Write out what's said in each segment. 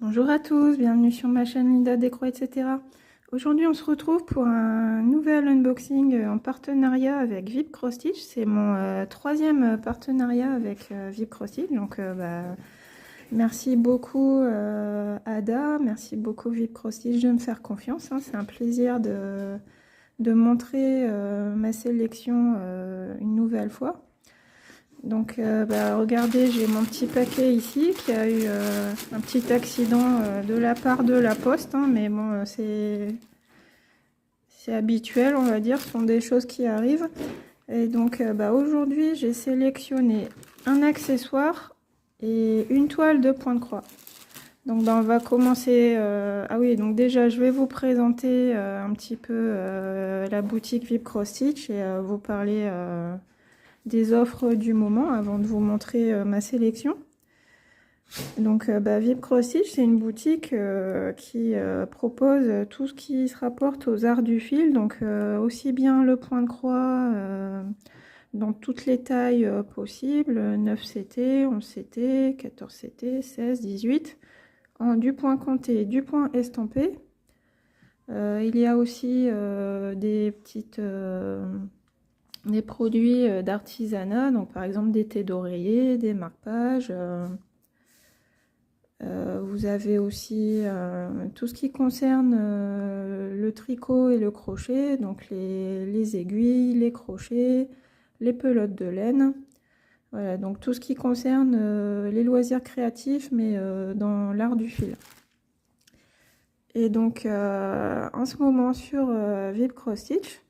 Bonjour à tous, bienvenue sur ma chaîne Linda Décro, etc. Aujourd'hui, on se retrouve pour un nouvel unboxing en partenariat avec Vip Cross Stitch. C'est mon troisième partenariat avec Vip Cross Stitch. Donc, merci beaucoup Ada, merci beaucoup Vip Cross Stitch de me faire confiance. C'est un plaisir de montrer ma sélection une nouvelle fois. Donc regardez, j'ai mon petit paquet ici qui a eu un petit accident de la part de la poste, mais bon, c'est habituel, on va dire, ce sont des choses qui arrivent. Et donc aujourd'hui, j'ai sélectionné un accessoire et une toile de point de croix. Donc on va commencer. Ah oui, donc déjà, je vais vous présenter un petit peu la boutique Vip Cross Stitch et vous parler des offres du moment avant de vous montrer ma sélection. Donc Vip Cross Stitch, c'est une boutique qui propose tout ce qui se rapporte aux arts du fil, donc aussi bien le point de croix dans toutes les tailles possibles, 9 CT, 11 CT, 14 CT, 16, 18, du point compté, du point estampé. Il y a aussi des produits d'artisanat, donc par exemple des thés d'oreiller, des marque-pages. Vous avez aussi tout ce qui concerne le tricot et le crochet, donc les aiguilles, les crochets, les pelotes de laine. Voilà, donc tout ce qui concerne les loisirs créatifs, mais dans l'art du fil. Et donc en ce moment sur Vip Cross Stitch,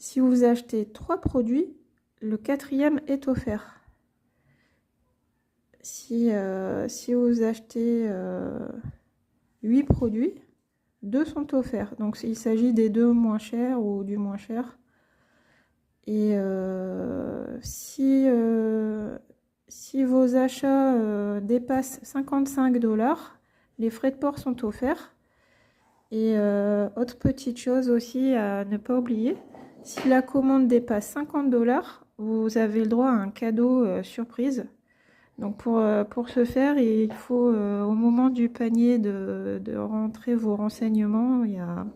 si vous achetez 3 produits, le 4e est offert. Si vous achetez 8 produits, 2 sont offerts. Donc il s'agit des 2 moins chers ou du moins cher. Et si vos achats dépassent 55 $, les frais de port sont offerts. Et autre petite chose aussi à ne pas oublier, si la commande dépasse 50 $, vous avez le droit à un cadeau surprise. Donc pour ce faire, il faut au moment du panier de rentrer vos renseignements, il y a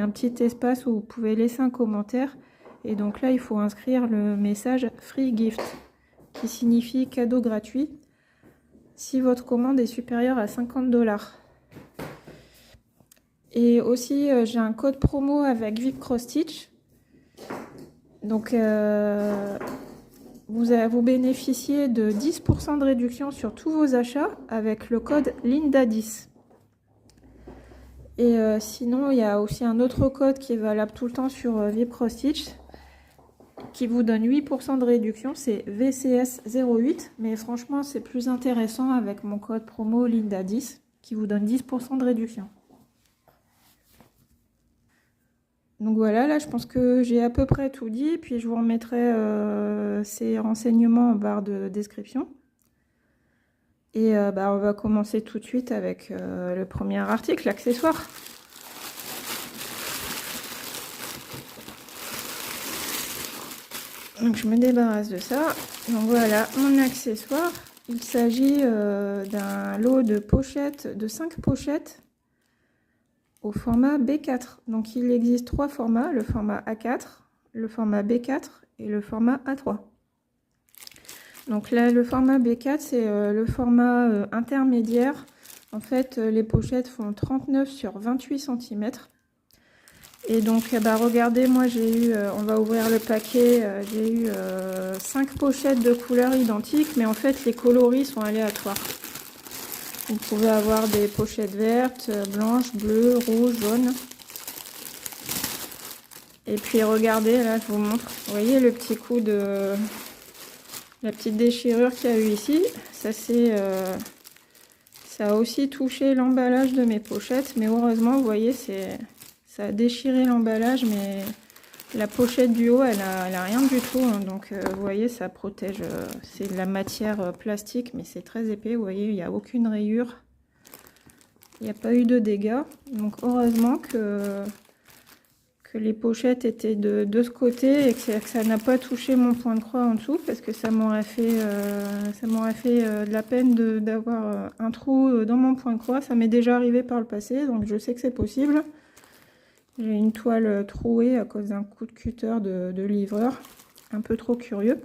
un petit espace où vous pouvez laisser un commentaire. Et donc là, il faut inscrire le message Free Gift, qui signifie cadeau gratuit, si votre commande est supérieure à 50 $. Et aussi, j'ai un code promo avec Vip Cross Stitch. Donc, vous bénéficiez de 10% de réduction sur tous vos achats avec le code Linda10. Et sinon, il y a aussi un autre code qui est valable tout le temps sur Vip Cross Stitch qui vous donne 8% de réduction, c'est VCS08. Mais franchement, c'est plus intéressant avec mon code promo Linda10 qui vous donne 10% de réduction. Donc voilà, là je pense que j'ai à peu près tout dit, puis je vous remettrai ces renseignements en barre de description. Et on va commencer tout de suite avec le premier article, l'accessoire. Donc je me débarrasse de ça. Donc voilà, mon accessoire. Il s'agit d'un lot de pochettes, de 5 pochettes au format B4. Donc il existe 3 formats, le format A4, le format B4 et le format A3. Donc là, le format B4, c'est le format intermédiaire. En fait, les pochettes font 39 sur 28 cm. Et donc, regardez, moi j'ai eu, on va ouvrir le paquet, j'ai eu 5 pochettes de couleurs identiques, mais en fait les coloris sont aléatoires. Vous pouvez avoir des pochettes vertes, blanches, bleues, rouges, jaunes. Et puis regardez, là je vous montre, vous voyez le petit coup de... la petite déchirure qu'il y a eu ici. Ça a aussi touché l'emballage de mes pochettes, mais heureusement, vous voyez, ça a déchiré l'emballage, mais la pochette du haut, elle a rien du tout. Donc vous voyez, ça protège, c'est de la matière plastique, mais c'est très épais. Vous voyez, il n'y a aucune rayure. Il n'y a pas eu de dégâts. Donc heureusement que que les pochettes étaient de ce côté et que ça n'a pas touché mon point de croix en dessous, parce que ça m'aurait fait de la peine d'avoir un trou dans mon point de croix. Ça m'est déjà arrivé par le passé, donc je sais que c'est possible. J'ai une toile trouée à cause d'un coup de cutter de livreur, un peu trop curieux.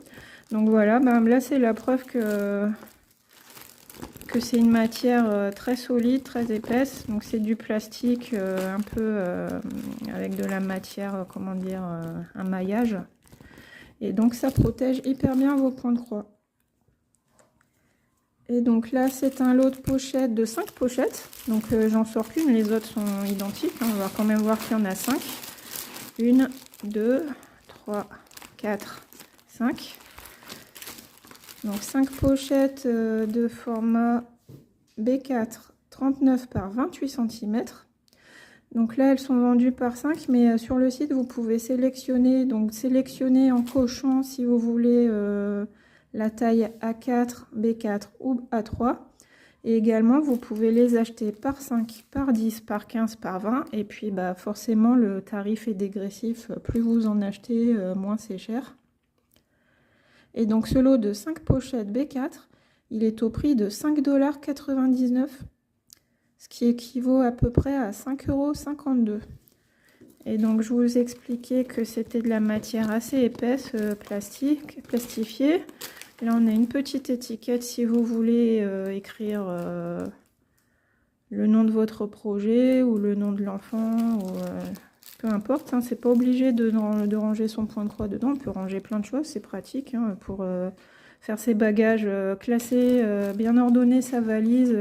Donc voilà, là c'est la preuve que c'est une matière très solide, très épaisse. Donc c'est du plastique un peu avec de la matière, comment dire, un maillage. Et donc ça protège hyper bien vos points de croix. Et donc là c'est un lot de pochettes, de 5 pochettes. Donc j'en sors qu'une, les autres sont identiques. On va quand même voir qu'il y en a 5. 1, 2, 3, 4, 5. Donc 5 pochettes de format B4 39 par 28 cm. Donc là elles sont vendues par 5, mais sur le site vous pouvez sélectionner, donc sélectionner en cochant si vous voulez la taille A4, B4 ou A3. Et également vous pouvez les acheter par 5, par 10, par 15, par 20. Et puis forcément le tarif est dégressif, plus vous en achetez, moins c'est cher. Et donc ce lot de 5 pochettes B4, il est au prix de 5,99 $, ce qui équivaut à peu près à 5,52 €. Et donc je vous expliquais que c'était de la matière assez épaisse, plastifiée. Là on a une petite étiquette si vous voulez écrire le nom de votre projet ou le nom de l'enfant, ou peu importe, hein, c'est pas obligé de ranger son point de croix dedans. On peut ranger plein de choses, c'est pratique hein, pour faire ses bagages classés, bien ordonner sa valise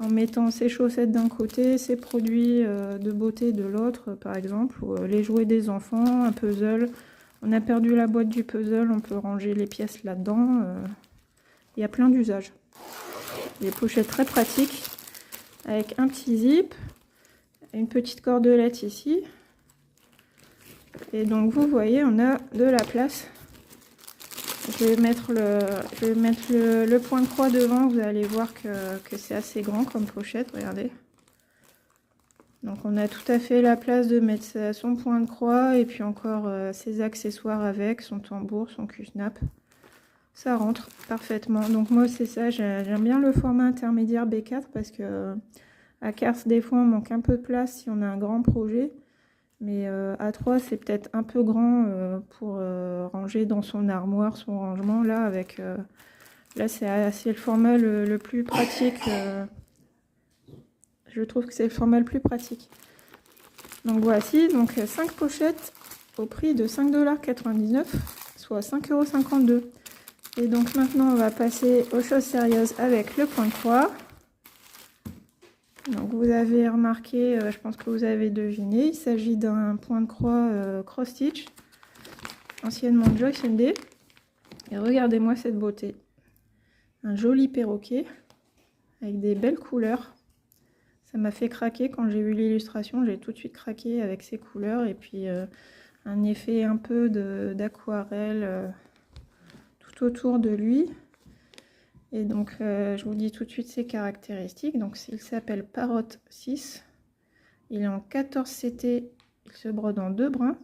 en mettant ses chaussettes d'un côté, ses produits de beauté de l'autre, par exemple, ou les jouets des enfants, un puzzle. On a perdu la boîte du puzzle, on peut ranger les pièces là-dedans. Il y a plein d'usages. Des pochettes très pratiques avec un petit zip, une petite cordelette ici. Et donc vous voyez, on a de la place. Je vais mettre le point de croix devant, vous allez voir que c'est assez grand comme pochette, regardez. Donc on a tout à fait la place de mettre son point de croix et puis encore ses accessoires avec, son tambour, son cul-snap. Ça rentre parfaitement. Donc moi c'est ça, j'aime bien le format intermédiaire B4 parce que à 4 des fois on manque un peu de place si on a un grand projet. Mais A3 c'est peut-être un peu grand pour ranger dans son armoire, son rangement. Là c'est le format le plus pratique. Je trouve que c'est le format le plus pratique. Donc voici donc 5 pochettes au prix de 5,99 $, soit 5,52 €. Et donc maintenant on va passer aux choses sérieuses avec le point de croix. Donc vous avez remarqué, je pense que vous avez deviné, il s'agit d'un point de croix cross stitch, anciennement Joyce & Day. Et regardez-moi cette beauté, un joli perroquet avec des belles couleurs. Ça m'a fait craquer quand j'ai vu l'illustration, j'ai tout de suite craqué avec ces couleurs et puis un effet un peu d'aquarelle tout autour de lui. Et donc je vous dis tout de suite ses caractéristiques. Donc il s'appelle Parrot 6, il est en 14 CT, il se brode en 2 brins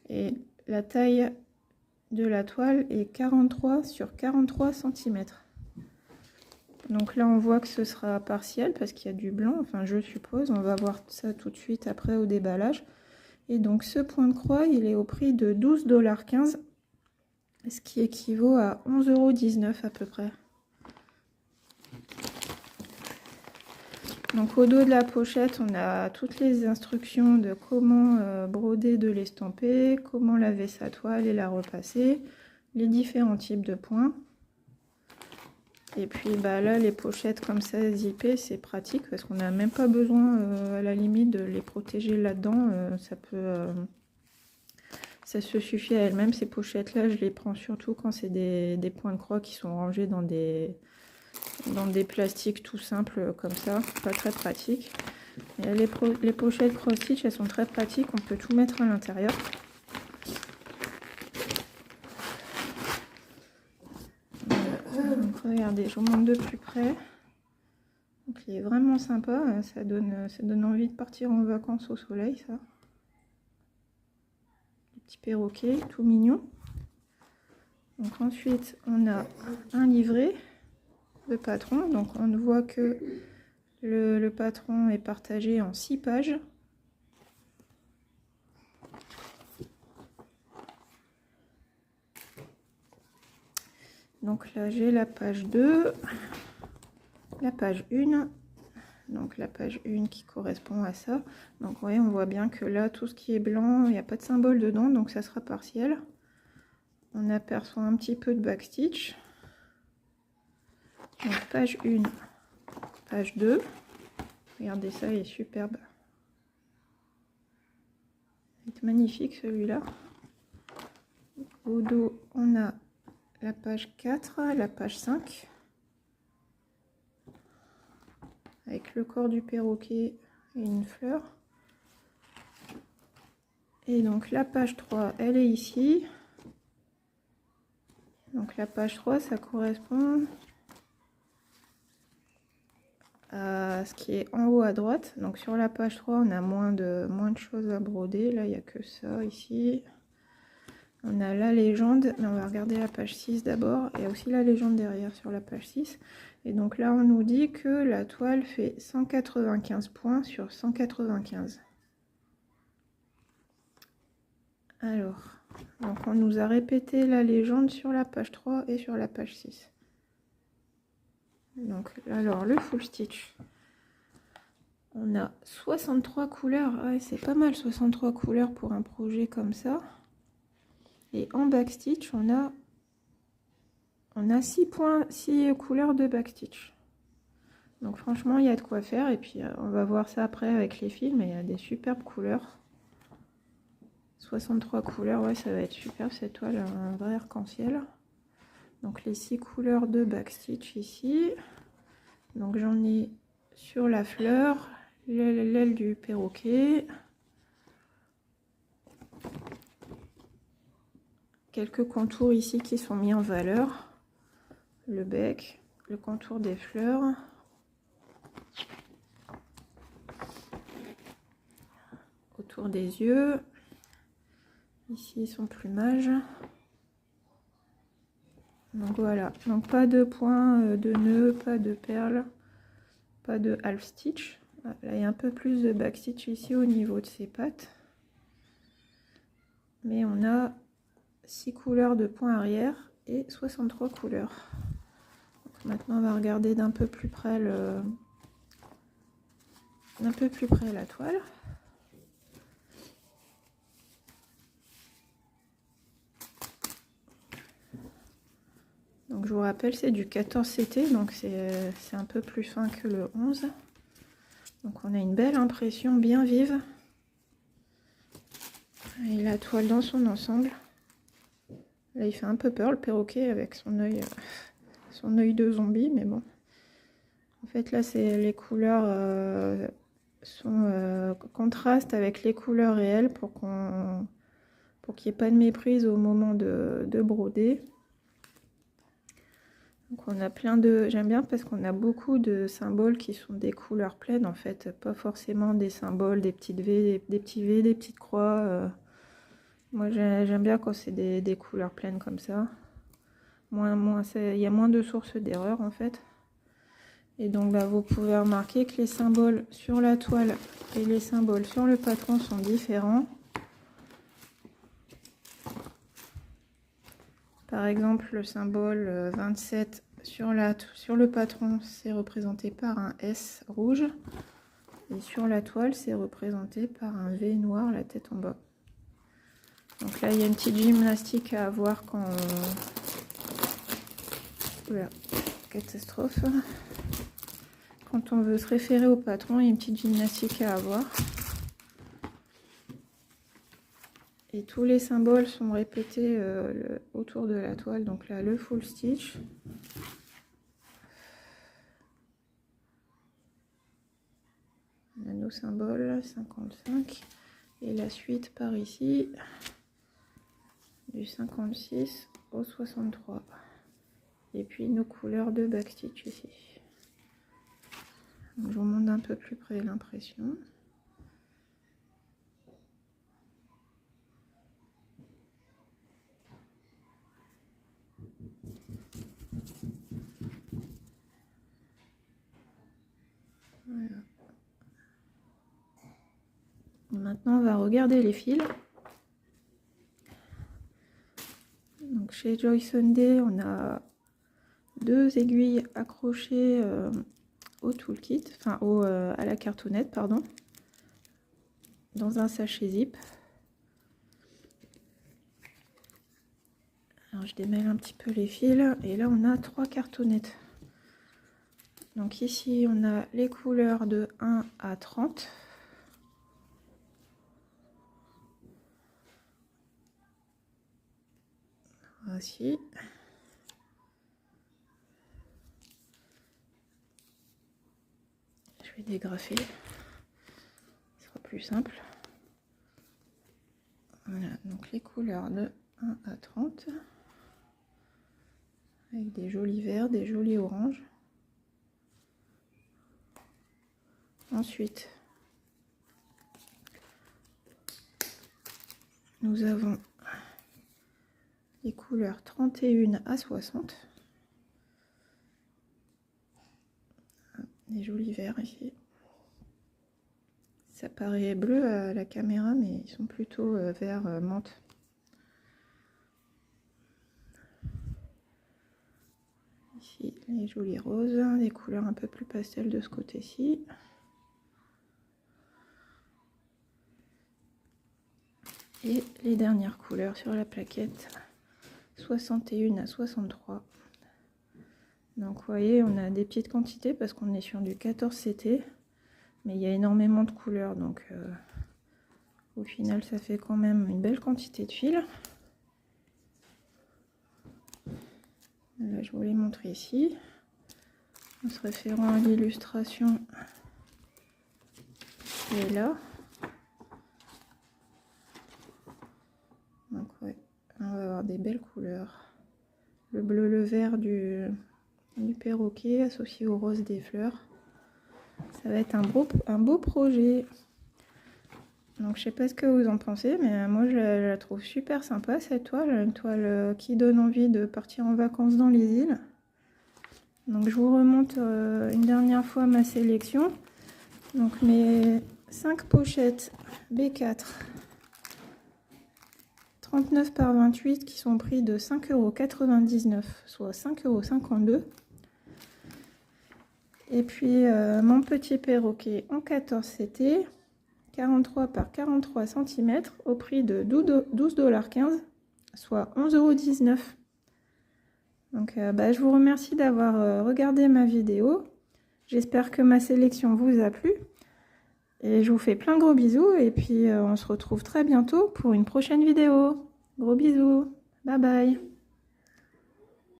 et la taille de la toile est 43 sur 43 cm. Donc là on voit que ce sera partiel parce qu'il y a du blanc, enfin je suppose, on va voir ça tout de suite après au déballage. Et donc ce point de croix il est au prix de 12,15 $, ce qui équivaut à 11,19 € à peu près. Donc au dos de la pochette on a toutes les instructions de comment broder de l'estampé, comment laver sa toile et la repasser, les différents types de points. Et puis là les pochettes comme ça zippées c'est pratique parce qu'on n'a même pas besoin à la limite de les protéger là-dedans, ça se suffit à elle-même. Ces pochettes là je les prends surtout quand c'est des points de croix qui sont rangés dans des plastiques tout simples comme ça, pas très pratique. Et les pochettes cross stitch elles sont très pratiques, on peut tout mettre à l'intérieur. Donc regardez, je vous montre de plus près. Donc il est vraiment sympa, ça donne envie de partir en vacances au soleil ça. perroquet tout mignon. Donc ensuite on a un livret de patron, donc on voit que le patron est partagé en 6 pages. Donc là j'ai la page 2, la page 1, donc la page 1 qui correspond à ça. Donc vous voyez, on voit bien que là tout ce qui est blanc, il n'y a pas de symbole dedans, donc ça sera partiel. On aperçoit un petit peu de backstitch. Donc page 1, page 2. Regardez ça, il est superbe. Il est magnifique celui-là. Au dos, on a la page 4, la page 5. Avec le corps du perroquet et une fleur. Et donc la page 3, elle est ici. Donc la page 3, ça correspond à ce qui est en haut à droite. Donc sur la page 3, on a moins de choses à broder. Là, il n'y a que ça ici. On a la légende, mais on va regarder la page 6 d'abord. Il y a aussi la légende derrière sur la page 6. Et donc là, on nous dit que la toile fait 195 points sur 195. Alors, donc on nous a répété la légende sur la page 3 et sur la page 6. Donc, alors, le full stitch. On a 63 couleurs. Ouais, c'est pas mal, 63 couleurs pour un projet comme ça. Et en backstitch, on a 6 couleurs de backstitch. Donc franchement, il y a de quoi faire. Et puis, on va voir ça après avec les fils. Mais il y a des superbes couleurs. 63 couleurs, ouais, ça va être super. Cette toile, un vrai arc-en-ciel. Donc les 6 couleurs de backstitch ici. Donc j'en ai sur la fleur, l'aile du perroquet. Quelques contours ici qui sont mis en valeur. Le bec, le contour des fleurs. Autour des yeux. Ici son plumage. Donc voilà, donc pas de points de nœud, pas de perles, pas de half stitch. Là il y a un peu plus de backstitch ici au niveau de ses pattes. Mais on a 6 couleurs de points arrière et 63 couleurs. Donc maintenant on va regarder d'un peu plus près la toile. Donc je vous rappelle, c'est du 14 CT, donc c'est un peu plus fin que le 11. Donc on a une belle impression bien vive. Et la toile dans son ensemble. Là il fait un peu peur le perroquet avec son œil de zombie, mais bon. En fait là c'est les couleurs sont contrastent avec les couleurs réelles pour qu'il n'y ait pas de méprise au moment de broder. Donc on a plein de... J'aime bien parce qu'on a beaucoup de symboles qui sont des couleurs pleines en fait, pas forcément des symboles, des petites V, des petits V, des petites croix. Moi j'aime bien quand c'est des couleurs pleines comme ça. Il y a moins de sources d'erreur en fait. Et donc bah, vous pouvez remarquer que les symboles sur la toile et les symboles sur le patron sont différents. Par exemple, le symbole 27 sur le patron, c'est représenté par un S rouge. Et sur la toile, c'est représenté par un V noir, la tête en bas. Donc là, il y a une petite gymnastique à avoir quand... Oula, catastrophe. Quand on veut se référer au patron, il y a une petite gymnastique à avoir. Et tous les symboles sont répétés autour de la toile. Donc là, le full stitch. On a nos symboles, 55. Et la suite par ici, du 56 au 63. Et puis nos couleurs de backstitch ici. Donc, je vous montre un peu plus près l'impression. Voilà. Maintenant, on va regarder les fils. Donc chez Joy Sunday, on a 2 aiguilles accrochées au toolkit, enfin à la cartonnette, pardon, dans un sachet zip. Alors je démêle un petit peu les fils et là on a 3 cartonnettes. Donc ici on a les couleurs de 1 à 30. Voici. Je vais dégrafer, ce sera plus simple. Voilà, donc les couleurs de 1 à 30. Avec des jolis verts, des jolis oranges. Ensuite, nous avons les couleurs 31 à 60. Des jolis verts ici. Ça paraît bleu à la caméra, mais ils sont plutôt vert menthe. Ici, les jolis roses, des couleurs un peu plus pastel de ce côté-ci. Et les dernières couleurs sur la plaquette, 61 à 63. Donc vous voyez, on a des petites quantités parce qu'on est sur du 14 CT, mais il y a énormément de couleurs, donc au final ça fait quand même une belle quantité de fils. Là, je vous l'ai montré ici, en se référant à l'illustration qui est là. Donc ouais, on va avoir des belles couleurs. Le bleu, le vert du perroquet associé au rose des fleurs. Ça va être un beau projet. Donc je sais pas ce que vous en pensez, mais moi je la trouve super sympa cette toile. Une toile qui donne envie de partir en vacances dans les îles. Donc je vous remonte une dernière fois ma sélection. Donc mes 5 pochettes B4 39 par 28 qui sont pris de 5,99 €, soit 5,52 €. Et puis mon petit perroquet en 14 CT, 43 par 43 cm au prix de 12,15 $, soit 11,19 €. Donc je vous remercie d'avoir regardé ma vidéo. J'espère que ma sélection vous a plu. Et je vous fais plein de gros bisous. Et puis on se retrouve très bientôt pour une prochaine vidéo. Gros bisous. Bye bye.